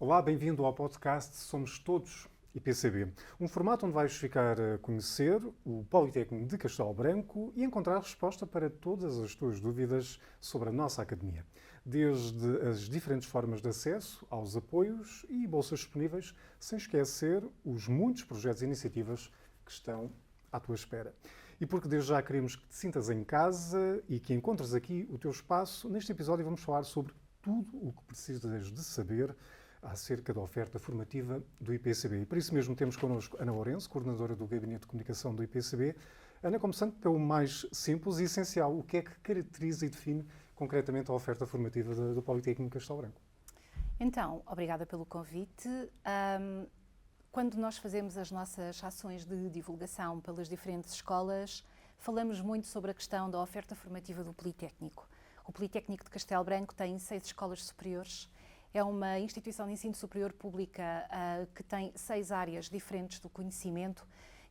Olá, bem-vindo ao podcast Somos Todos IPCB, um formato onde vais ficar a conhecer o Politécnico de Castelo Branco e encontrar resposta para todas as tuas dúvidas sobre a nossa academia, desde as diferentes formas de acesso aos apoios e bolsas disponíveis, sem esquecer os muitos projetos e iniciativas que estão à tua espera. E porque desde já queremos que te sintas em casa e que encontres aqui o teu espaço, neste episódio vamos falar sobre tudo o que precisas de saber acerca da oferta formativa do IPCB. E por isso mesmo temos connosco Ana Lourenço, coordenadora do Gabinete de Comunicação do IPCB. Ana, começando pelo mais simples e essencial, o que é que caracteriza e define concretamente a oferta formativa do Politécnico de Castelo Branco? Então, obrigada pelo convite. Quando nós fazemos as nossas ações de divulgação pelas diferentes escolas, falamos muito sobre a questão da oferta formativa do Politécnico. O Politécnico de Castelo Branco tem 6 escolas superiores. É uma instituição de ensino superior pública que tem 6 áreas diferentes do conhecimento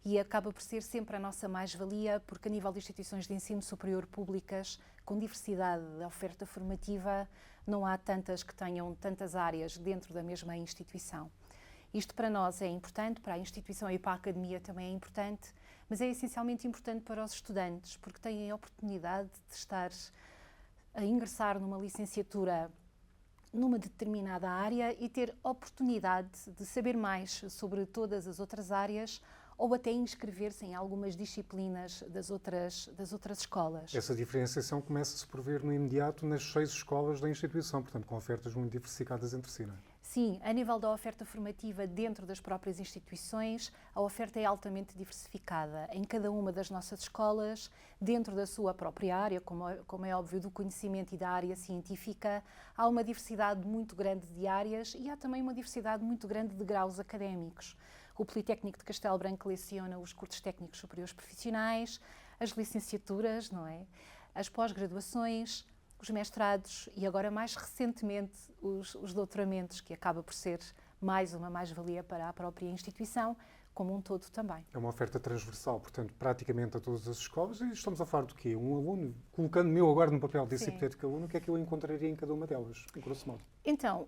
e acaba por ser sempre a nossa mais-valia, porque a nível de instituições de ensino superior públicas, com diversidade de oferta formativa, não há tantas que tenham tantas áreas dentro da mesma instituição. Isto para nós é importante, para a instituição e para a academia também é importante, mas é essencialmente importante para os estudantes, porque têm a oportunidade de estar a ingressar numa licenciatura numa determinada área e ter oportunidade de saber mais sobre todas as outras áreas ou até inscrever-se em algumas disciplinas das outras escolas. Essa diferenciação começa-se por ver no imediato nas 6 escolas da instituição, portanto com ofertas muito diversificadas entre si, não é? Sim, a nível da oferta formativa dentro das próprias instituições, a oferta é altamente diversificada. Em cada uma das nossas escolas, dentro da sua própria área, como é óbvio, do conhecimento e da área científica, há uma diversidade muito grande de áreas e há também uma diversidade muito grande de graus académicos. O Politécnico de Castelo Branco leciona os cursos técnicos superiores profissionais, as licenciaturas, não é? As pós-graduações, os mestrados e agora mais recentemente os doutoramentos, que acaba por ser mais uma mais-valia para a própria instituição, como um todo também. É uma oferta transversal, portanto, praticamente a todas as escolas. E estamos a falar do quê? Um aluno, colocando-me eu agora no papel desse hipotético aluno, o que é que eu encontraria em cada uma delas, em grosso modo? Então,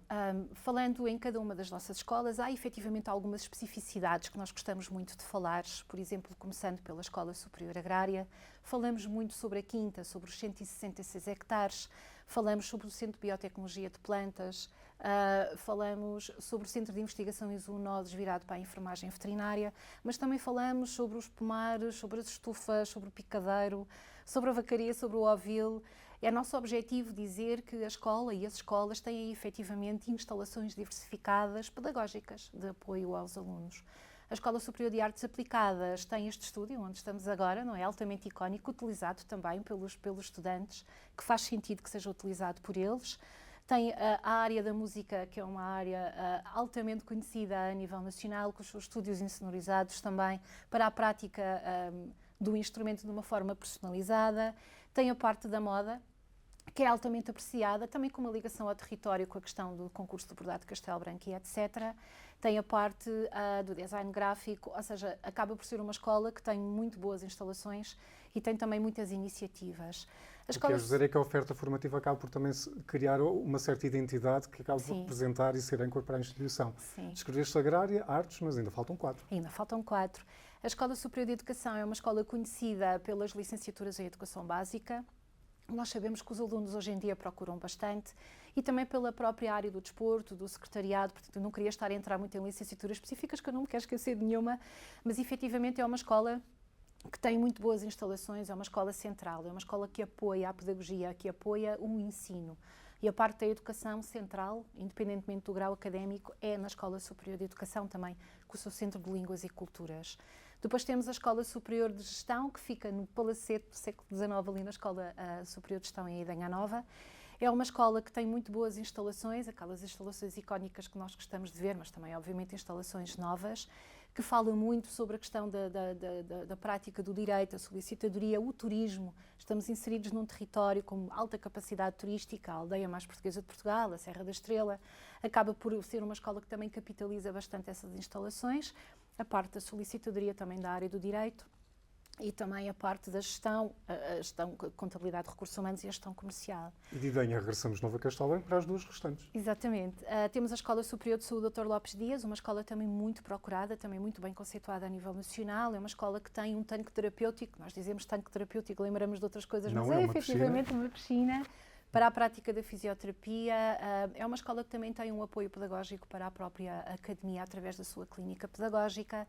falando em cada uma das nossas escolas, há efetivamente algumas especificidades que nós gostamos muito de falar. Por exemplo, começando pela Escola Superior Agrária, falamos muito sobre a Quinta, sobre os 166 hectares, falamos sobre o Centro de Biotecnologia de Plantas, falamos sobre o Centro de Investigação em Zoonoses virado para a enfermagem veterinária, mas também falamos sobre os pomares, sobre as estufas, sobre o picadeiro, sobre a vacaria, sobre o ovil. É nosso objetivo dizer que a escola e as escolas têm efetivamente instalações diversificadas pedagógicas de apoio aos alunos. A Escola Superior de Artes Aplicadas tem este estúdio, onde estamos agora, não é? Altamente icónico, utilizado também pelos estudantes, que faz sentido que seja utilizado por eles. Tem a área da música, que é uma área altamente conhecida a nível nacional, com os seus estúdios insonorizados também para a prática do instrumento de uma forma personalizada. Tem a parte da moda, que é altamente apreciada, também com uma ligação ao território, com a questão do concurso do bordado de Castelo Branco e etc. Tem a parte do design gráfico, ou seja, acaba por ser uma escola que tem muito boas instalações e tem também muitas iniciativas. O que queres dizer é que a oferta formativa acaba por também criar uma certa identidade que acaba por representar e ser âncora para a instituição. Sim. Descreveste agrária, artes, mas ainda faltam 4. Ainda faltam 4. A Escola Superior de Educação é uma escola conhecida pelas licenciaturas em Educação Básica. Nós sabemos que os alunos hoje em dia procuram bastante e também pela própria área do desporto, do secretariado, portanto eu não queria estar a entrar muito em licenciaturas específicas, que eu não me quero esquecer de nenhuma, mas efetivamente é uma escola que tem muito boas instalações, é uma escola central, é uma escola que apoia a pedagogia, que apoia o ensino. E a parte da educação central, independentemente do grau académico, é na Escola Superior de Educação também, com o seu Centro de Línguas e Culturas. Depois temos a Escola Superior de Gestão, que fica no Palacete do século XIX, ali na Escola Superior de Gestão em Idenha Nova. É uma escola que tem muito boas instalações, aquelas instalações icónicas que nós gostamos de ver, mas também, obviamente, instalações novas, que falam muito sobre a questão da prática do direito, a solicitadoria, o turismo. Estamos inseridos num território com alta capacidade turística, a aldeia mais portuguesa de Portugal, a Serra da Estrela. Acaba por ser uma escola que também capitaliza bastante essas instalações. A parte da solicitadoria também da área do direito. e também a parte da gestão, a gestão, contabilidade de recursos humanos e a gestão comercial. E de Idenha regressamos de novo a Castelo Branco para as duas restantes. Exatamente. Temos a Escola Superior de Saúde Dr. Lopes Dias, uma escola também muito procurada, também muito bem conceituada a nível nacional. É uma escola que tem um tanque terapêutico. Nós dizemos tanque terapêutico, lembramos de outras coisas, Não, mas é é uma efetivamente uma piscina para a prática da fisioterapia. É uma escola que também tem um apoio pedagógico para a própria academia através da sua clínica pedagógica.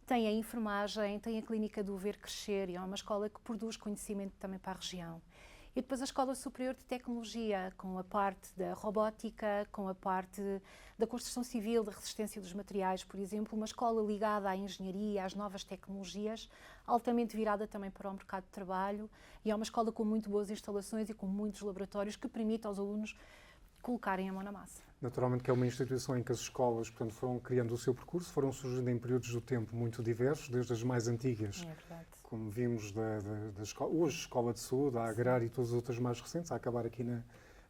Tem a enfermagem, tem a clínica do Ver Crescer e é uma escola que produz conhecimento também para a região. E depois a Escola Superior de Tecnologia, com a parte da robótica, com a parte da construção civil, da resistência dos materiais, por exemplo, uma escola ligada à engenharia, às novas tecnologias, altamente virada também para o mercado de trabalho, e é uma escola com muito boas instalações e com muitos laboratórios que permite aos alunos colocarem a mão na massa. Naturalmente que é uma instituição em que as escolas, portanto, foram criando o seu percurso, foram surgindo em períodos do tempo muito diversos, desde as mais antigas, como vimos da escola, hoje Escola de Saúde, a Agrária e todas as outras mais recentes, a acabar aqui na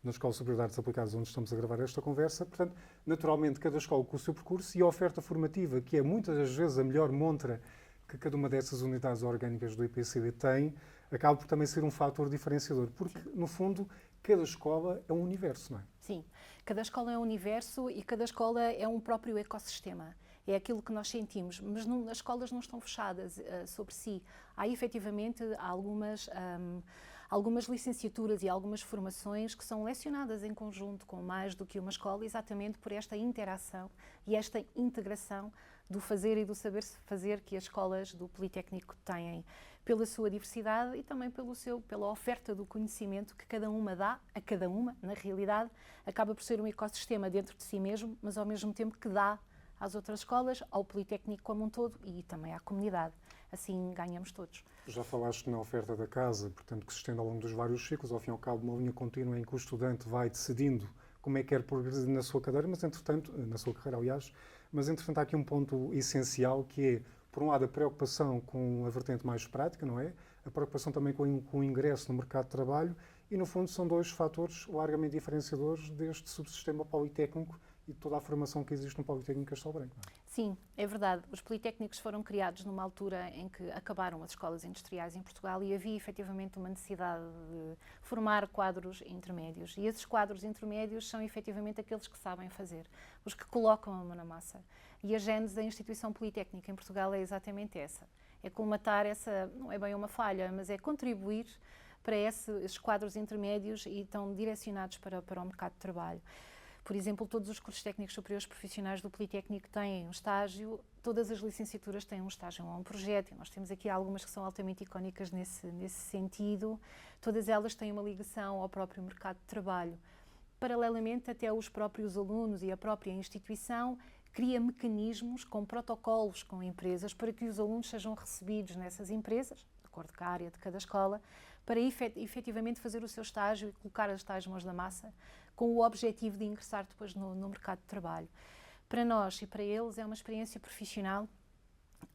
Escola Superior de Artes Aplicadas, onde estamos a gravar esta conversa. Portanto, naturalmente, cada escola com o seu percurso e a oferta formativa, que é muitas das vezes a melhor montra que cada uma dessas unidades orgânicas do IPCB tem, acaba por também ser um fator diferenciador, porque, no fundo, cada escola é um universo, não é? Sim, cada escola é um universo e cada escola é um próprio ecossistema. É aquilo que nós sentimos, mas as escolas não estão fechadas sobre si. Há efetivamente algumas licenciaturas e algumas formações que são lecionadas em conjunto com mais do que uma escola, exatamente por esta interação e esta integração do fazer e do saber fazer que as escolas do Politécnico têm, pela sua diversidade e também pela oferta do conhecimento que cada uma dá a cada uma, na realidade, acaba por ser um ecossistema dentro de si mesmo, mas ao mesmo tempo que dá às outras escolas, ao Politécnico como um todo e também à comunidade. Assim ganhamos todos. Já falaste na oferta da casa, portanto, que se estende ao longo dos vários ciclos, ao fim e ao cabo, uma linha contínua em que o estudante vai decidindo como é que quer progredir na sua cadeira, mas entretanto, na sua carreira, aliás, mas entretanto há aqui um ponto essencial que é, por um lado, a preocupação com a vertente mais prática, não é? A preocupação também com o ingresso no mercado de trabalho e, no fundo, são dois fatores largamente diferenciadores deste subsistema politécnico e de toda a formação que existe no Politécnico de Castelo Branco. Não é? Sim, é verdade. Os politécnicos foram criados numa altura em que acabaram as escolas industriais em Portugal e havia efetivamente uma necessidade de formar quadros intermédios. E esses quadros intermédios são efetivamente aqueles que sabem fazer, os que colocam a mão na massa. E a gênese da instituição politécnica em Portugal é exatamente essa. É colmatar essa, não é bem uma falha, mas é contribuir para esses quadros intermédios e estão direcionados para o mercado de trabalho. Por exemplo, todos os cursos técnicos superiores profissionais do Politécnico têm um estágio, todas as licenciaturas têm um estágio ou um projeto, e nós temos aqui algumas que são altamente icónicas nesse sentido. Todas elas têm uma ligação ao próprio mercado de trabalho. Paralelamente, até os próprios alunos e a própria instituição cria mecanismos com protocolos com empresas para que os alunos sejam recebidos nessas empresas, de acordo com a área de cada escola, para efetivamente fazer o seu estágio e colocar as tais mãos na massa, com o objetivo de ingressar depois no mercado de trabalho. Para nós e para eles é uma experiência profissional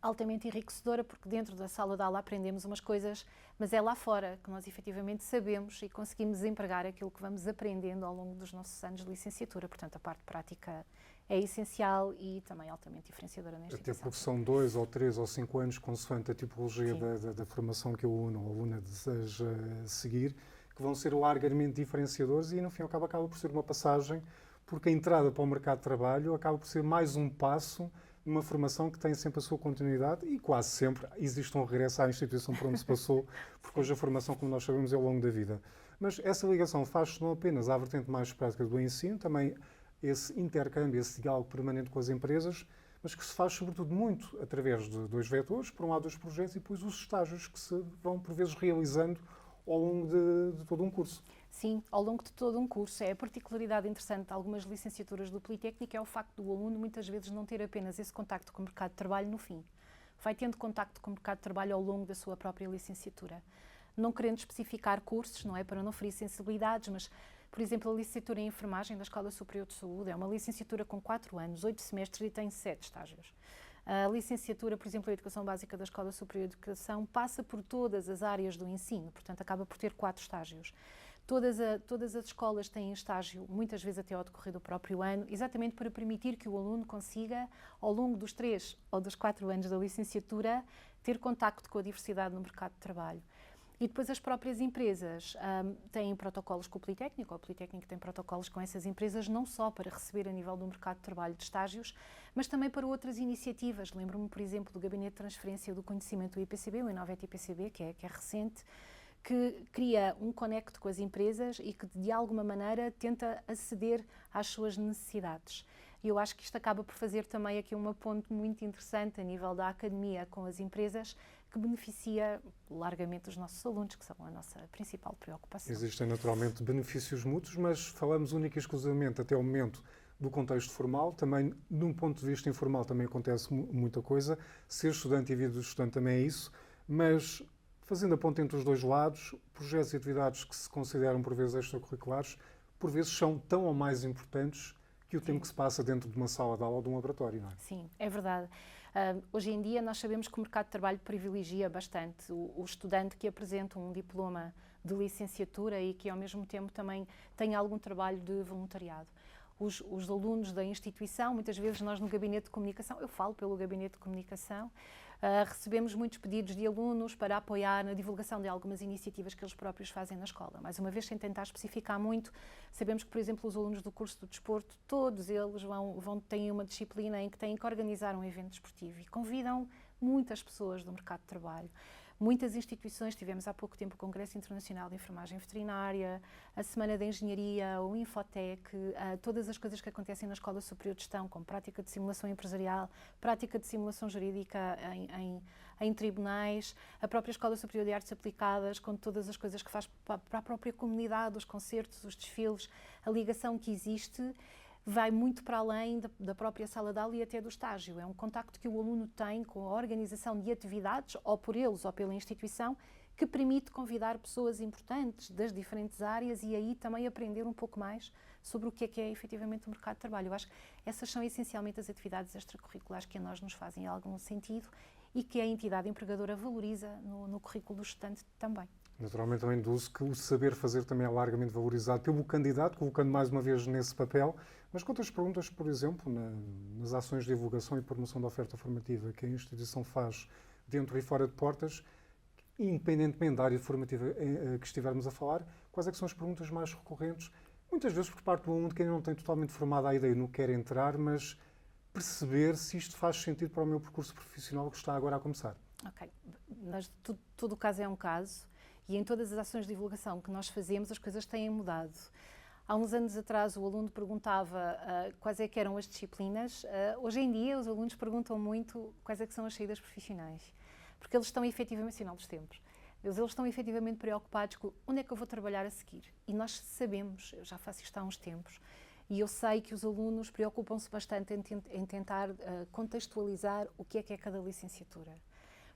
altamente enriquecedora, porque dentro da sala de aula aprendemos umas coisas, mas é lá fora que nós efetivamente sabemos e conseguimos empregar aquilo que vamos aprendendo ao longo dos nossos anos de licenciatura. Portanto, a parte prática é essencial e também altamente diferenciadora na instituição. Até porque são 2 ou 3 ou 5 anos, consoante a tipologia da formação que o aluno ou a aluna deseja seguir, que vão ser largamente diferenciadores e, no fim e ao cabo, acaba por ser uma passagem, porque a entrada para o mercado de trabalho acaba por ser mais um passo numa formação que tem sempre a sua continuidade e quase sempre existe um regresso à instituição por onde se passou, porque hoje a formação, como nós sabemos, é ao longo da vida. Mas essa ligação faz-se não apenas à vertente mais prática do ensino, também esse intercâmbio, esse diálogo permanente com as empresas, mas que se faz sobretudo muito através de dois vetores, por um lado os projetos e depois os estágios que se vão por vezes realizando ao longo de todo um curso. Sim, ao longo de todo um curso. É a particularidade interessante de algumas licenciaturas do Politécnico é o facto do aluno muitas vezes não ter apenas esse contacto com o mercado de trabalho no fim. Vai tendo contacto com o mercado de trabalho ao longo da sua própria licenciatura. Não querendo especificar cursos, não é para não ferir sensibilidades, mas, por exemplo, a licenciatura em enfermagem da Escola Superior de Saúde é uma licenciatura com 4 anos, 8 semestres e tem 7 estágios. A licenciatura, por exemplo, em Educação Básica da Escola Superior de Educação passa por todas as áreas do ensino, portanto acaba por ter 4 estágios. Todas as escolas têm estágio, muitas vezes até ao decorrer do próprio ano, exatamente para permitir que o aluno consiga, ao longo dos 3 ou dos 4 anos da licenciatura, ter contacto com a diversidade no mercado de trabalho. E depois as próprias empresas têm protocolos com o Politécnico tem protocolos com essas empresas, não só para receber a nível do mercado de trabalho de estágios, mas também para outras iniciativas. Lembro-me, por exemplo, do Gabinete de Transferência do Conhecimento do IPCB, o Inovate IPCB, que é recente, que cria um conecto com as empresas e que, de alguma maneira, tenta aceder às suas necessidades. E eu acho que isto acaba por fazer também aqui uma ponte muito interessante a nível da academia com as empresas, que beneficia largamente os nossos alunos, que são a nossa principal preocupação. Existem naturalmente benefícios mútuos, mas falamos única e exclusivamente até ao momento do contexto formal. Também, de um ponto de vista informal, também acontece muita coisa. Ser estudante e vida do estudante também é isso, mas fazendo a ponte entre os dois lados, projetos e atividades que se consideram por vezes extracurriculares, por vezes são tão ou mais importantes que o tempo que se passa dentro de uma sala de aula ou de um laboratório, não é? Sim, é verdade. Hoje em dia nós sabemos que o mercado de trabalho privilegia bastante o estudante que apresenta um diploma de licenciatura e que ao mesmo tempo também tem algum trabalho de voluntariado. Os alunos da instituição, muitas vezes nós no Gabinete de Comunicação, eu falo pelo Gabinete de Comunicação, recebemos muitos pedidos de alunos para apoiar na divulgação de algumas iniciativas que eles próprios fazem na escola. Mais uma vez, sem tentar especificar muito, sabemos que, por exemplo, os alunos do curso do desporto, todos eles têm uma disciplina em que têm que organizar um evento desportivo e convidam muitas pessoas do mercado de trabalho. Muitas instituições, tivemos há pouco tempo o Congresso Internacional de Enfermagem Veterinária, a Semana da Engenharia, o Infotec, todas as coisas que acontecem na Escola Superior de Gestão, como prática de simulação empresarial, prática de simulação jurídica em tribunais, a própria Escola Superior de Artes Aplicadas, com todas as coisas que faz para a própria comunidade, os concertos, os desfiles, a ligação que existe, vai muito para além da própria sala de aula e até do estágio. É um contacto que o aluno tem com a organização de atividades, ou por eles ou pela instituição, que permite convidar pessoas importantes das diferentes áreas e aí também aprender um pouco mais sobre o que é efetivamente o mercado de trabalho. Eu acho que essas são essencialmente as atividades extracurriculares que a nós nos fazem algum sentido e que a entidade empregadora valoriza no currículo do estudante também. Naturalmente também deduzo que o saber fazer também é largamente valorizado pelo candidato, colocando mais uma vez nesse papel. Mas quantas perguntas, por exemplo, nas ações de divulgação e promoção da oferta formativa que a instituição faz dentro e fora de portas, independentemente da área formativa que estivermos a falar, quais é que são as perguntas mais recorrentes? Muitas vezes por parte do aluno que ainda não tem totalmente formada a ideia no que quer entrar, mas perceber se isto faz sentido para o meu percurso profissional que está agora a começar. Ok. Todo o caso é um caso. E em todas as ações de divulgação que nós fazemos, as coisas têm mudado. Há uns anos atrás, o aluno perguntava quais é que eram as disciplinas. Hoje em dia, os alunos perguntam muito quais é que são as saídas profissionais. Porque eles estão efetivamente, sinal dos tempos, eles estão efetivamente preocupados com onde é que eu vou trabalhar a seguir. E nós sabemos, eu já faço isto há uns tempos, e eu sei que os alunos preocupam-se bastante em tentar contextualizar o que é cada licenciatura.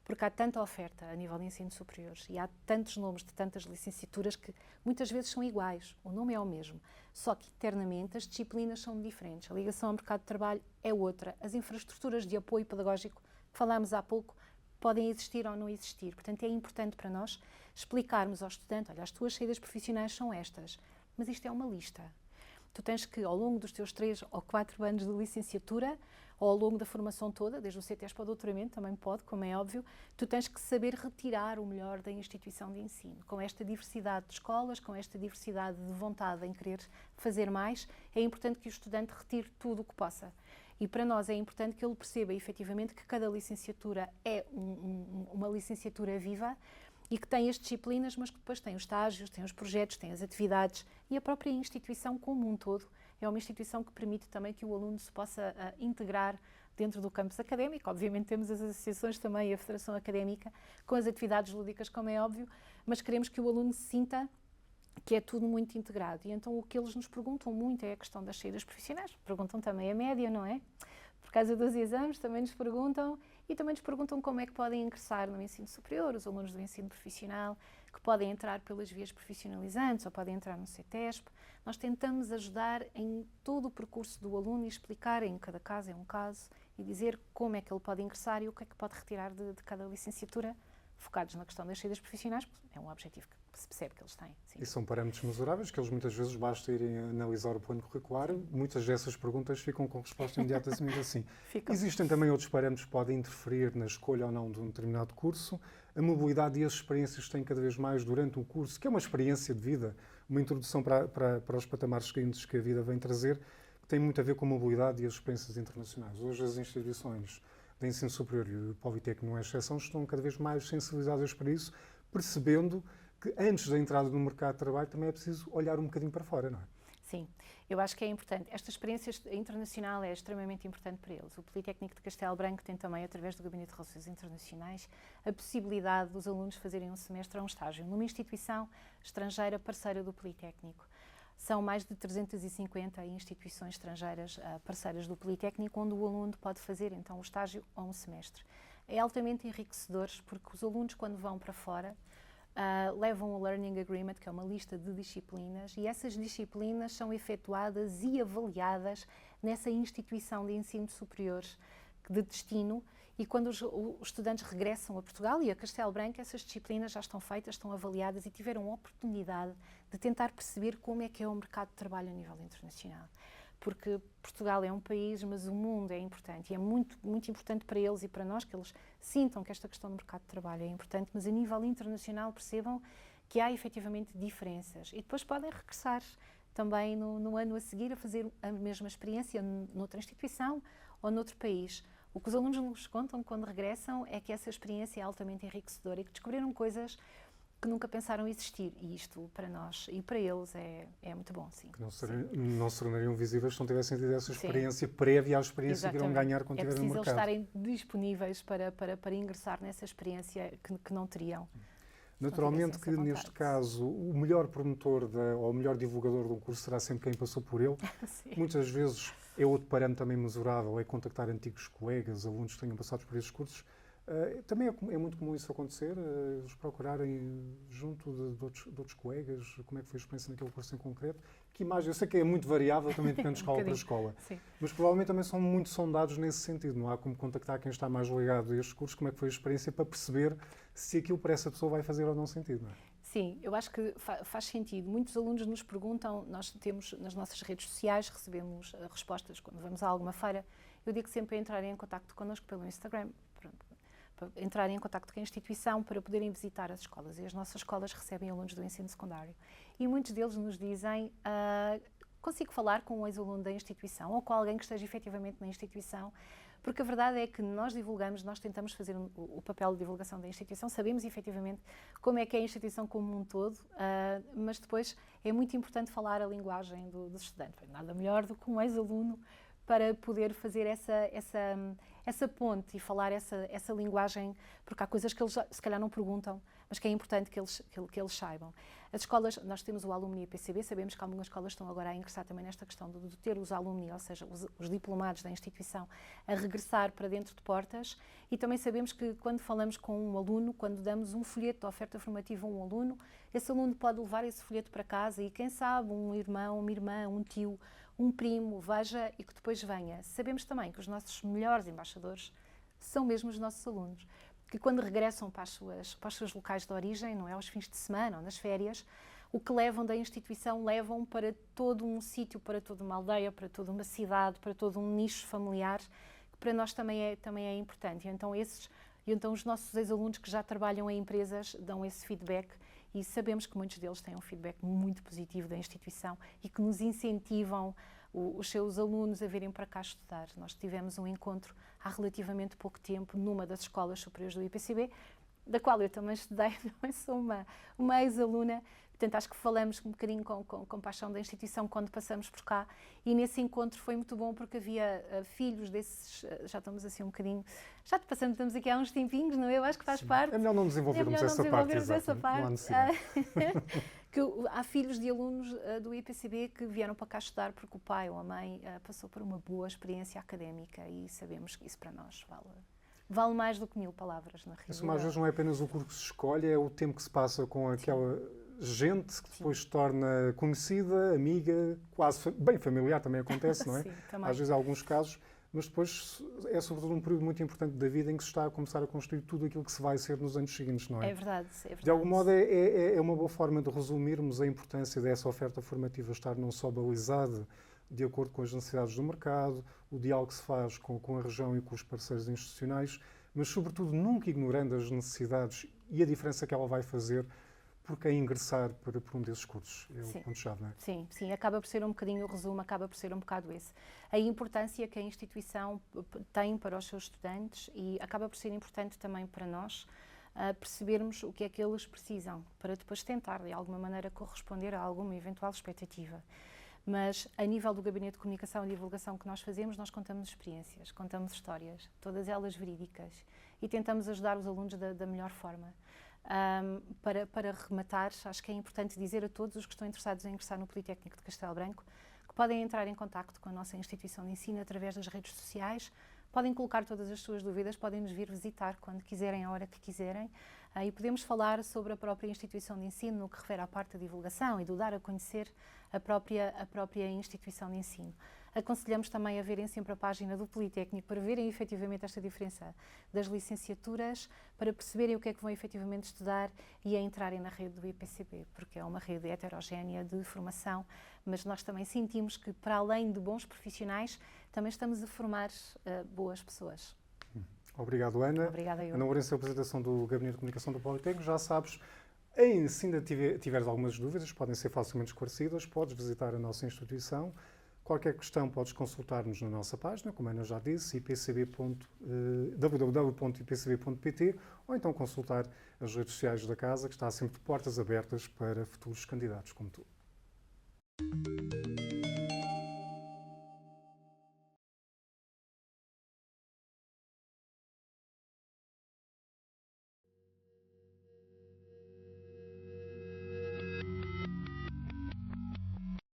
Porque há tanta oferta a nível de ensino superior e há tantos nomes de tantas licenciaturas que muitas vezes são iguais, o nome é o mesmo, só que internamente as disciplinas são diferentes, a ligação ao mercado de trabalho é outra, as infraestruturas de apoio pedagógico que falámos há pouco podem existir ou não existir, portanto é importante para nós explicarmos ao estudante, olha, as tuas saídas profissionais são estas, mas isto é uma lista. Tu tens que, ao longo dos teus 3 ou 4 anos de licenciatura, ou ao longo da formação toda, desde o CTES para o doutoramento, também pode, como é óbvio, tu tens que saber retirar o melhor da instituição de ensino. Com esta diversidade de escolas, com esta diversidade de vontade em querer fazer mais, é importante que o estudante retire tudo o que possa. E para nós é importante que ele perceba, efetivamente, que cada licenciatura é uma licenciatura viva, e que tem as disciplinas, mas que depois tem os estágios, tem os projetos, tem as atividades e a própria instituição como um todo. É uma instituição que permite também que o aluno se possa integrar dentro do campus académico. Obviamente temos as associações também e a Federação Académica com as atividades lúdicas, como é óbvio, mas queremos que o aluno se sinta que é tudo muito integrado. E então o que eles nos perguntam muito é a questão das saídas profissionais. Perguntam também a média, não é? Por causa dos exames também nos perguntam e também nos perguntam como é que podem ingressar no ensino superior, os alunos do ensino profissional, que podem entrar pelas vias profissionalizantes ou podem entrar no CETESP. Nós tentamos ajudar em todo o percurso do aluno e explicar em cada caso, é um caso, e dizer como é que ele pode ingressar e o que é que pode retirar de cada licenciatura, focados na questão das saídas profissionais, porque é um objetivo que se percebe que eles têm. Sim. E são parâmetros mesuráveis, que eles muitas vezes basta irem analisar o plano curricular. Muitas dessas perguntas ficam com resposta imediata assim. Existem também outros parâmetros que podem interferir na escolha ou não de um determinado curso. A mobilidade e as experiências que têm cada vez mais durante o curso, que é uma experiência de vida, uma introdução para os patamares seguintes que a vida vem trazer, que tem muito a ver com a mobilidade e as experiências internacionais. Hoje as instituições de ensino superior e o Politécnico não é exceção, estão cada vez mais sensibilizadas para isso, percebendo que antes da entrada no mercado de trabalho também é preciso olhar um bocadinho para fora, não é? Sim, eu acho que é importante. Esta experiência internacional é extremamente importante para eles. O Politécnico de Castelo Branco tem também, através do Gabinete de Relações Internacionais, a possibilidade dos alunos fazerem um semestre ou um estágio numa instituição estrangeira parceira do Politécnico. São mais de 350 instituições estrangeiras parceiras do Politécnico, onde o aluno pode fazer então o estágio ou um semestre. É altamente enriquecedor, porque os alunos, quando vão para fora, levam o Learning Agreement, que é uma lista de disciplinas, e essas disciplinas são efetuadas e avaliadas nessa instituição de ensino superior de destino, e quando os estudantes regressam a Portugal e a Castelo Branco, essas disciplinas já estão feitas, estão avaliadas e tiveram a oportunidade de tentar perceber como é que é o mercado de trabalho a nível internacional. Porque Portugal é um país, mas o mundo é importante, e é muito, muito importante para eles e para nós que eles sintam que esta questão do mercado de trabalho é importante, mas a nível internacional percebam que há efetivamente diferenças. E depois podem regressar também no ano a seguir a fazer a mesma experiência noutra instituição ou noutro país. O que os alunos nos contam quando regressam é que essa experiência é altamente enriquecedora e que descobriram coisas que nunca pensaram existir, e isto para nós e para eles é muito bom, sim. Que não se tornariam visíveis se não tivessem tido essa experiência prévia à experiência que irão ganhar quando estiverem no mercado. É preciso eles estarem disponíveis para ingressar nessa experiência que não teriam. Naturalmente que neste caso o melhor promotor ou o melhor divulgador de um curso será sempre quem passou por ele. Muitas vezes é outro parâmetro também mesurável, é contactar antigos colegas, alunos que tenham passado por esses cursos. Também é muito comum isso acontecer, eles procurarem junto de outros colegas como é que foi a experiência naquele curso em concreto. Que imagem, eu sei que é muito variável, também depende de escola para escola, mas provavelmente também são muito sondados nesse sentido. Não há como contactar quem está mais ligado a estes cursos, como é que foi a experiência, para perceber se aquilo para essa pessoa vai fazer ou não sentido, não é? Sim, eu acho que faz sentido. Muitos alunos nos perguntam, nós temos nas nossas redes sociais, recebemos respostas quando vamos a alguma feira. Eu digo sempre a entrarem em contacto connosco pelo Instagram, para entrarem em contacto com a instituição para poderem visitar as escolas. E as nossas escolas recebem alunos do ensino secundário. E muitos deles nos dizem, consigo falar com um ex-aluno da instituição ou com alguém que esteja efetivamente na instituição, porque a verdade é que nós divulgamos, nós tentamos fazer o papel de divulgação da instituição, sabemos efetivamente como é que é a instituição como um todo, mas depois é muito importante falar a linguagem dos estudantes. Nada melhor do que um ex-aluno para poder fazer essa ponte e falar essa linguagem, porque há coisas que eles se calhar não perguntam, mas que é importante que eles saibam. As escolas, nós temos o Alumni IPCB, sabemos que algumas escolas estão agora a ingressar também nesta questão de ter os alumni, ou seja, os diplomados da instituição, a regressar para dentro de portas, e também sabemos que quando falamos com um aluno, quando damos um folheto de oferta formativa a um aluno, esse aluno pode levar esse folheto para casa e, quem sabe, um irmão, uma irmã, um tio, um primo, veja e que depois venha. Sabemos também que os nossos melhores embaixadores são mesmo os nossos alunos, que quando regressam para os seus locais de origem, não é, aos fins de semana ou nas férias, o que levam da instituição levam para todo um sítio, para toda uma aldeia, para toda uma cidade, para todo um nicho familiar, que para nós também é importante. E então os nossos ex-alunos que já trabalham em empresas dão esse feedback, e sabemos que muitos deles têm um feedback muito positivo da instituição e que nos incentivam os seus alunos a virem para cá estudar. Nós tivemos um encontro há relativamente pouco tempo numa das escolas superiores do IPCB, da qual eu também estudei, também sou uma ex-aluna. Portanto, acho que falamos um bocadinho com paixão da instituição quando passamos por cá, e nesse encontro foi muito bom porque havia filhos desses, já estamos assim um bocadinho, estamos aqui há uns tempinhos, não é? Eu acho que faz parte. É melhor não desenvolvermos essa parte. Que há filhos de alunos do IPCB que vieram para cá estudar porque o pai ou a mãe passou por uma boa experiência académica, e sabemos que isso para nós vale mais do que 1000 palavras, na realidade. Isso às vezes não é apenas o curso que se escolhe, é o tempo que se passa com aquela gente que depois se torna conhecida, amiga, quase bem familiar, também acontece, não é? Sim, também. Às vezes, em alguns casos, mas depois é sobretudo um período muito importante da vida em que se está a começar a construir tudo aquilo que se vai ser nos anos seguintes, não é? É verdade, é verdade. De algum modo é uma boa forma de resumirmos a importância dessa oferta formativa estar não só balizada de acordo com as necessidades do mercado, o diálogo que se faz com a região e com os parceiros institucionais, mas sobretudo nunca ignorando as necessidades e a diferença que ela vai fazer por quem ingressar por um desses cursos. É o ponto-chave, não é? Sim, sim, acaba por ser um bocadinho o resumo, acaba por ser um bocado esse. A importância que a instituição tem para os seus estudantes e acaba por ser importante também para nós percebermos o que é que eles precisam para depois tentar, de alguma maneira, corresponder a alguma eventual expectativa. Mas, a nível do Gabinete de Comunicação e Divulgação que nós fazemos, nós contamos experiências, contamos histórias, todas elas verídicas, e tentamos ajudar os alunos da melhor forma. Para rematar, acho que é importante dizer a todos os que estão interessados em ingressar no Politécnico de Castelo Branco que podem entrar em contacto com a nossa instituição de ensino através das redes sociais, podem colocar todas as suas dúvidas, podem nos vir visitar quando quiserem, a hora que quiserem, e podemos falar sobre a própria instituição de ensino no que refere à parte da divulgação e do dar a conhecer a própria instituição de ensino. Aconselhamos também a verem sempre a página do Politécnico para verem efetivamente esta diferença das licenciaturas, para perceberem o que é que vão efetivamente estudar e a entrarem na rede do IPCB, porque é uma rede heterogénea de formação, mas nós também sentimos que, para além de bons profissionais, também estamos a formar boas pessoas. Obrigado, Ana. Obrigada, eu. Ana Lourenço, a apresentação do Gabinete de Comunicação do Politécnico. Já sabes, se ainda tiveres algumas dúvidas, podem ser facilmente esclarecidas, podes visitar a nossa instituição. Qualquer questão podes consultar-nos na nossa página, como a Ana já disse, www.ipcb.pt, ou então consultar as redes sociais da casa, que está sempre de portas abertas para futuros candidatos como tu.